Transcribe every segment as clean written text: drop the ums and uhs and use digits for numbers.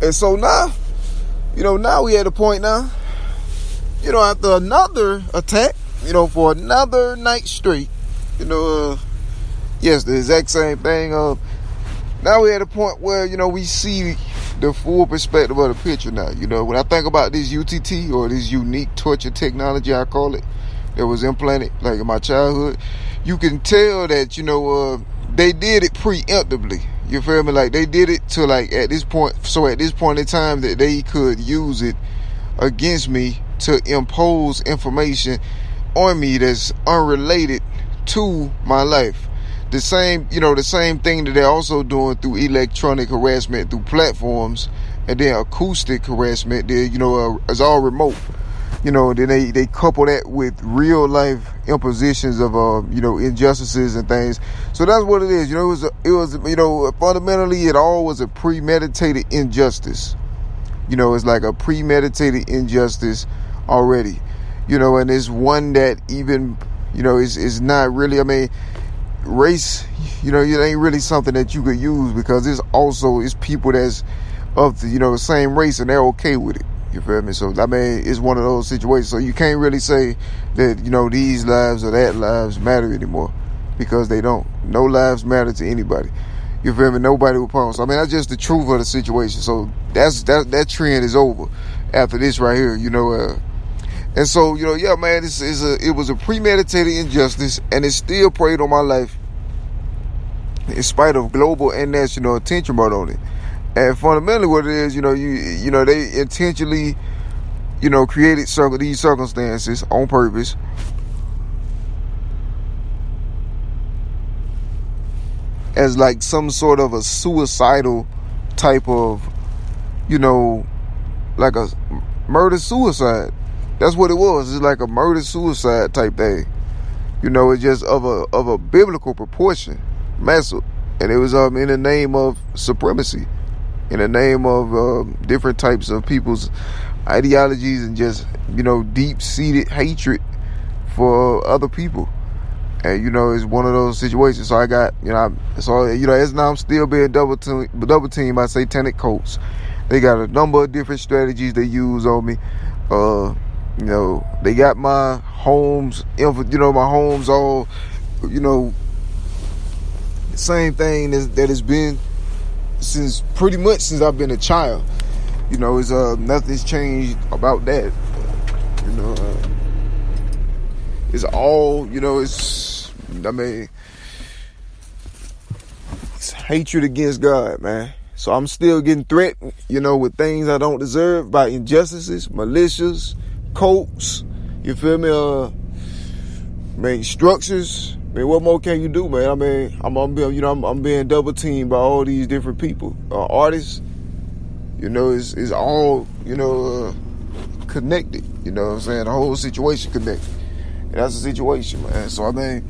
And so now, now we at a point now, after another attack, for another night straight, yes, the exact same thing. Now we're at a point where, we see the full perspective of the picture now. When I think about this UTT, or this unique torture technology, I call it, that was implanted like in my childhood, you can tell that, they did it preemptively. You feel me? Like, they did it to, like, at this point in time that they could use it against me to impose information on me that's unrelated to my life. The same thing that they're also doing through electronic harassment through platforms, and then acoustic harassment, is all remote. Then they couple that with real life impositions of injustices and things. So that's what it is. It was fundamentally it all was a premeditated injustice. It's like a premeditated injustice already. And it's one that even is not really. I mean, race. It ain't really something that you could use, because it's people that's of the same race, and they're okay with it. You feel me? So, I mean, it's one of those situations. So you can't really say that, these lives or that lives matter anymore, because they don't. No lives matter to anybody. You feel me? Nobody will pause. So, I mean, that's just the truth of the situation. So that trend is over after this right here, and so, yeah, man, it was a premeditated injustice, and it still preyed on my life in spite of global and national attention brought on it. And fundamentally what it is, they intentionally, created these circumstances on purpose. As like some sort of a suicidal type of, like a murder-suicide. That's what it was. It's like a murder-suicide type thing. It's just of a biblical proportion. Massive. And it was in the name of supremacy. In the name of different types of people's ideologies, and just, deep-seated hatred for other people. And, it's one of those situations. So I got, as now I'm still being double teamed by satanic cults. They got a number of different strategies they use on me. They got my homes, my homes all, the same thing that has been pretty much since I've been a child. It's nothing's changed about that. It's all, it's hatred against God, man. So I'm still getting threatened, with things I don't deserve by injustices, militias, cults, you feel me? Structures. What more can you do, man? I mean, I'm being double teamed by all these different people, artists. It's all connected. You know what I'm saying? The whole situation connected. And that's the situation, man. So I mean,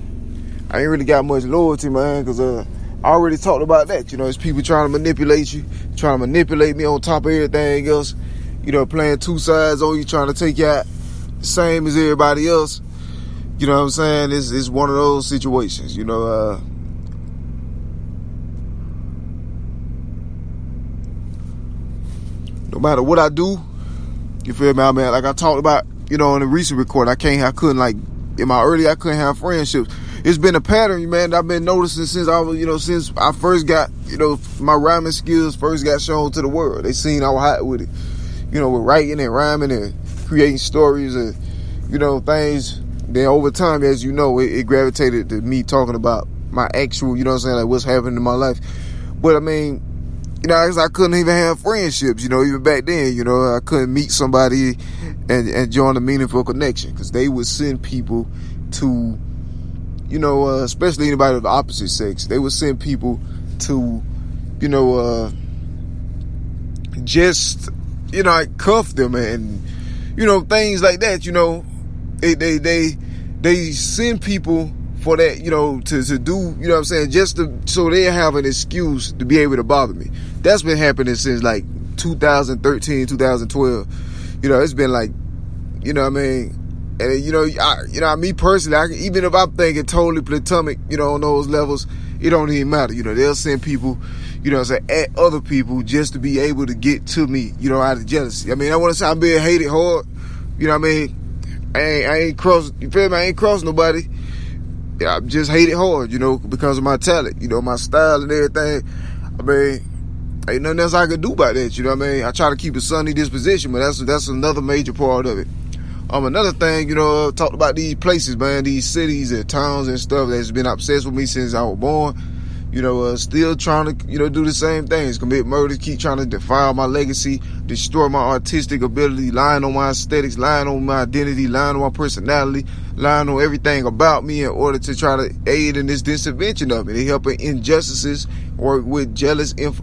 I ain't really got much loyalty, man, because I already talked about that. It's people trying to manipulate you, trying to manipulate me on top of everything else. Playing two sides on you, trying to take you out the same as everybody else. You know what I'm saying? It's one of those situations, no matter what I do, you feel me? I mean, like I talked about, in the recent recording, I couldn't have friendships. It's been a pattern, man, I've been noticing since since I first got, my rhyming skills first got shown to the world. They seen I was hot with it, with writing and rhyming and creating stories and, things. Then over time, as it gravitated to me talking about my actual, like what's happening in my life. But I mean, I couldn't even have friendships, even back then, I couldn't meet somebody and join a meaningful connection, because they would send people to, especially anybody of the opposite sex, they would send people to, just, cuff them and, things like that, They send people for that, to do, what I'm saying, so they have an excuse to be able to bother me. That's been happening since like 2013, 2012. It's been like, what I mean? And, me personally, even if I'm thinking totally platonic, on those levels, it don't even matter. They'll send people, you know what I'm saying, at other people just to be able to get to me, you know, out of jealousy. I mean, I want to say I'm being hated hard, you know what I mean? I ain't cross, you feel me? I ain't cross nobody. Yeah, I just hate it hard, you know, because of my talent, you know, my style and everything. I mean, ain't nothing else I can do about that, you know what I mean? I try to keep a sunny disposition, but that's another major part of it. Another thing, you know, talked about these places, man, these cities and towns and stuff that's been obsessed with me since I was born. You know, still trying to, you know, do the same things, commit murder, keep trying to defile my legacy, destroy my artistic ability, lying on my aesthetics, lying on my identity, lying on my personality, lying on everything about me in order to try to aid in this disinvention of it. They helping injustices, work with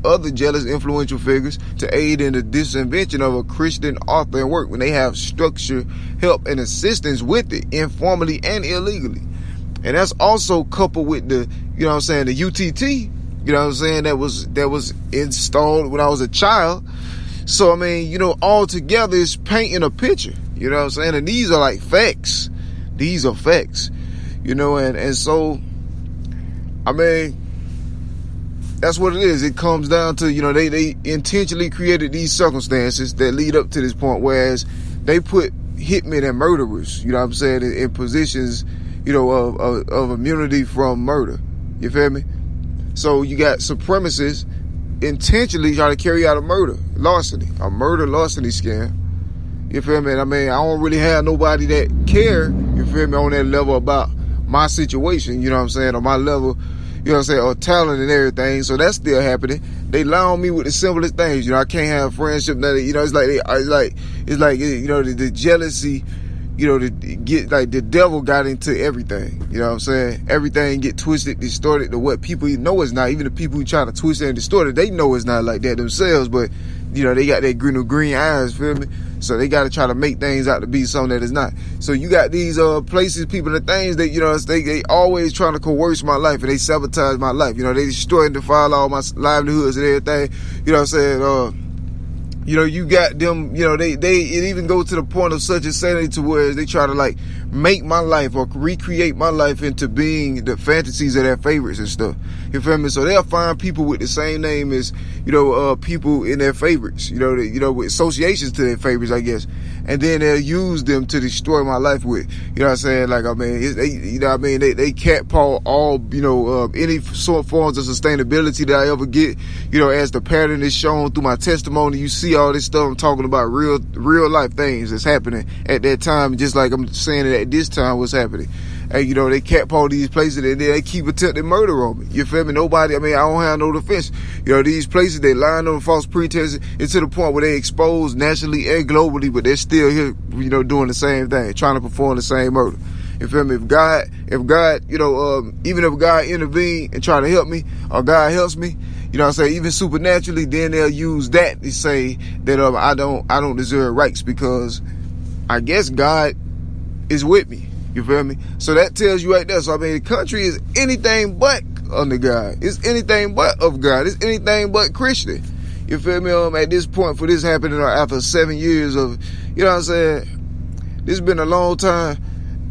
other jealous influential figures to aid in the disinvention of a Christian author and work when they have structure, help, and assistance with it, informally and illegally. And that's also coupled with the, you know what I'm saying, the UTT, you know what I'm saying, that was installed when I was a child. So, I mean, you know, all together it's painting a picture, you know what I'm saying? And these are like facts. These are facts, you know, and so, I mean, that's what it is. It comes down to, you know, they intentionally created these circumstances that lead up to this point, whereas they put hitmen and murderers, you know what I'm saying, in positions, you know, of immunity from murder. You feel me? So you got supremacists intentionally trying to carry out a murder larceny scam. You feel me? I mean, I don't really have nobody that care, you feel me, on that level about my situation, you know what I'm saying, on my level, you know what I'm saying, or talent and everything. So that's still happening. They lie on me with the simplest things. You know, I can't have friendship. You know, it's like, you know, the jealousy, you know, the devil got into everything. You know what I'm saying? Everything get twisted, distorted to what people know it's not. Even the people who try to twist it and distort it, they know it's not like that themselves. But, you know, they got that green eyes, feel me? So they got to try to make things out to be something that is not. So you got these places, people, and things that, you know, they always trying to coerce my life, and they sabotage my life. You know, they destroy and defile all my livelihoods and everything. You know what I'm saying? You know, you got them, you know, it even goes to the point of such insanity to where they try to like make my life or recreate my life into being the fantasies of their favorites and stuff. You feel me? So they'll find people with the same name as, you know, people in their favorites, you know, with associations to their favorites, I guess. And then they'll use them to destroy my life with, you know what I'm saying? Like, I mean, you know what I mean? They catapult all, you know, any sort of forms of sustainability that I ever get, you know, as the pattern is shown through my testimony. You see all this stuff I'm talking about, real life things that's happening at that time, just like I'm saying it at this time was happening. And, you know, they catapult these places and they keep attempting murder on me. You feel me? Nobody, I mean, I don't have no defense. You know, these places, they lying on false pretenses. It's to the point where they expose nationally and globally, but they're still here, you know, doing the same thing, trying to perform the same murder. You feel me? If God, you know, even if God intervene and try to help me, or God helps me, you know what I'm saying, even supernaturally, then they'll use that to say that I don't deserve rights because I guess God is with me. You feel me? So that tells you right there. So I mean, the country is anything but under God. It's anything but of God. It's anything but Christian. You feel me? At this point, for this happening after 7 years of, you know what I'm saying, this has been a long time.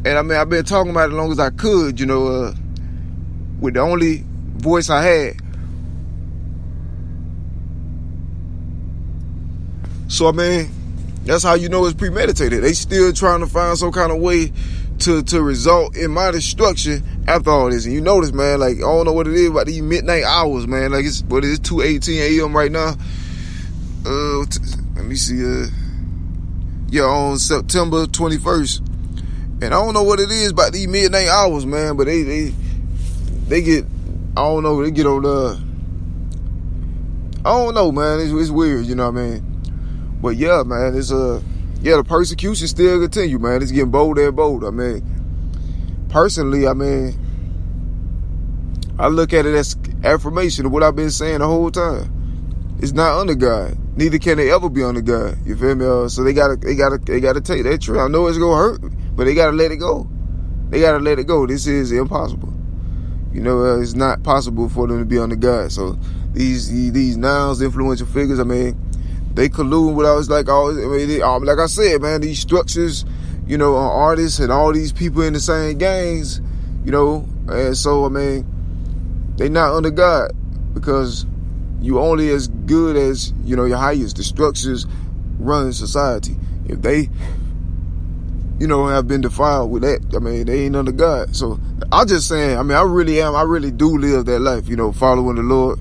And I mean, I've been talking about it as long as I could, you know, with the only voice I had. So I mean, that's how you know it's premeditated. They still trying to find some kind of way to result in my destruction after all this. And you notice, man, like, I don't know what it is about these midnight hours, man. Like, it's 2:18 a.m. right now. Let me see. On September 21st. And I don't know what it is about these midnight hours, man. But they get, I don't know, they get on I don't know, man. It's weird, you know what I mean? But yeah, man, it's the persecution still continue, man. It's getting bolder and bolder. I mean, personally, I mean, I look at it as affirmation of what I've been saying the whole time. It's not under God. Neither can they ever be under God. You feel me? So they gotta take that trip. I know it's gonna hurt, but they gotta let it go. They gotta let it go. This is impossible. You know, it's not possible for them to be under God. So these nouns, influential figures, I mean, they collude with us like always. I mean, like I said, man, these structures, you know, artists and all these people in the same gangs, you know, and so I mean, they not under God because you only as good as, your highest. The structures run society. If they, have been defiled with that, they ain't under God. So I'm just saying, I really do live that life, following the Lord,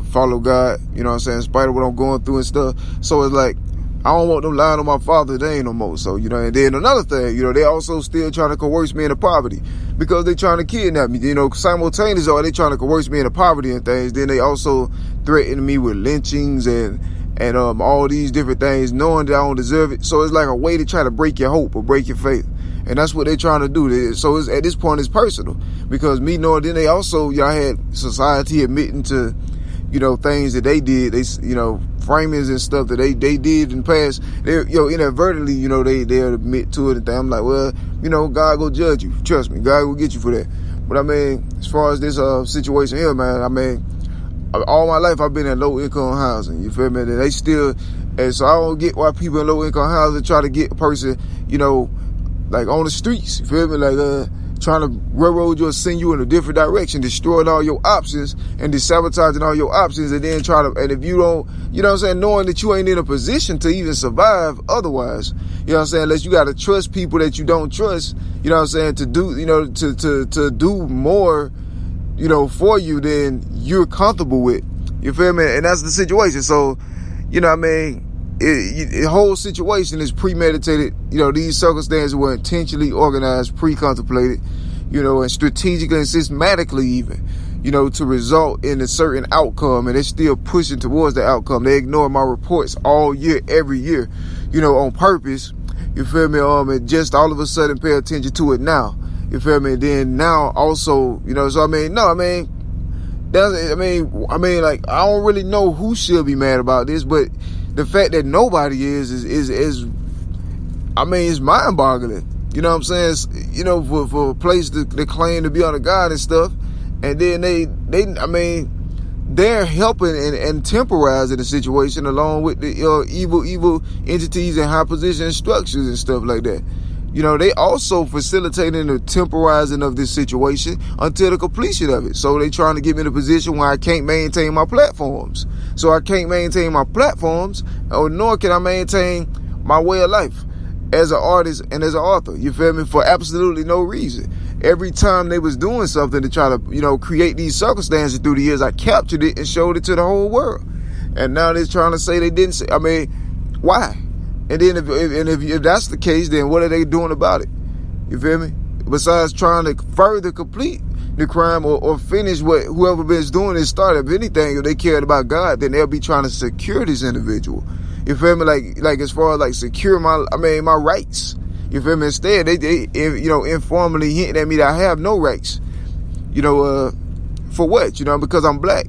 follow God, in spite of what I'm going through and stuff. So it's like, I don't want them lying on my father. They ain't no more. So, and then another thing, they also still trying to coerce me into poverty because they trying to kidnap me. Simultaneously, are they trying to coerce me into poverty and things? Then they also threaten me with lynchings and all these different things, knowing that I don't deserve it. So it's like a way to try to break your hope or break your faith. And that's what they're trying to do. So at this point, it's personal because me knowing, then they also, I had society admitting to, things that they did, framings and stuff that they did in the past. They, inadvertently, they'll admit to it and things. I'm like, well, God go judge you. Trust me, God will get you for that. But as far as this situation here, man, all my life I've been in low income housing. You feel me? And they still, and so I don't get why people in low income housing try to get a person, like on the streets. You feel me? Like trying to railroad you or send you in a different direction, destroying all your options and sabotaging all your options, and then and if you don't, knowing that you ain't in a position to even survive otherwise, unless you got to trust people that you don't trust, to do, to do more, for you than you're comfortable with. You feel me? And that's the situation. So, the whole situation is premeditated. These circumstances were intentionally organized, pre-contemplated, and strategically and systematically even, to result in a certain outcome. And they're still pushing towards the outcome. They ignore my reports all year, every year, on purpose. You feel me? And just all of a sudden pay attention to it now. You feel me? And then now also, so like, I don't really know who should be mad about this, but the fact that nobody is it's mind-boggling. You know what I'm saying? For a place to claim to be under God and stuff, and then they're helping and temporizing the situation along with the evil entities and high position structures and stuff like that. They also facilitating the temporizing of this situation until the completion of it. So they trying to get me in a position where I can't maintain my platforms. So I can't maintain my platforms, nor can I maintain my way of life as an artist and as an author. You feel me? For absolutely no reason. Every time they was doing something to try to, create these circumstances through the years, I captured it and showed it to the whole world. And now they're trying to say they didn't say. Why? And then if that's the case, then what are they doing about it? You feel me? Besides trying to further complete the crime or finish what whoever been doing is started. If anything, if they cared about God, then they'll be trying to secure this individual. You feel me? Like as far as like secure my rights. You feel me? Instead, they informally hinting at me that I have no rights. For what? Because I'm black.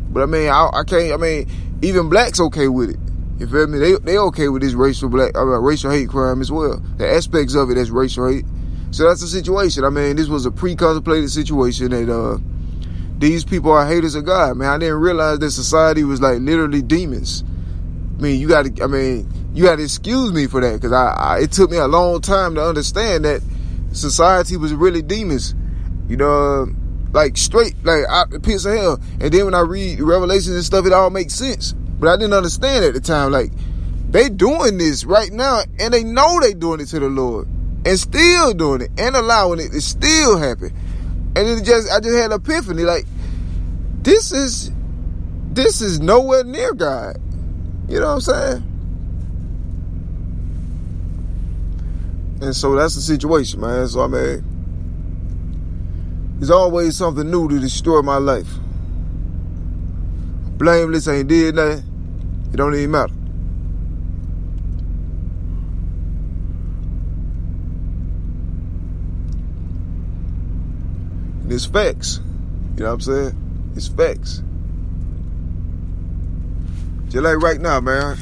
But I can't. Even blacks okay with it. You feel me? They okay with this racial hate crime as well. The aspects of it as racial hate. So that's the situation. This was a pre-contemplated situation that these people are haters of God. Man, I didn't realize that society was like literally demons. You got to excuse me for that, because it took me a long time to understand that society was really demons. Like straight, like pits of hell. And then when I read Revelations and stuff, it all makes sense. But I didn't understand at the time. Like, they doing this right now, and they know they doing it to the Lord, and still doing it, and allowing it to still happen. And I just had an epiphany. Like, this is nowhere near God. You know what I'm saying? And so that's the situation, man. So there's always something new to destroy my life. Blameless, ain't did nothing. It don't even matter. And it's facts. You know what I'm saying? It's facts. Just like right now, man.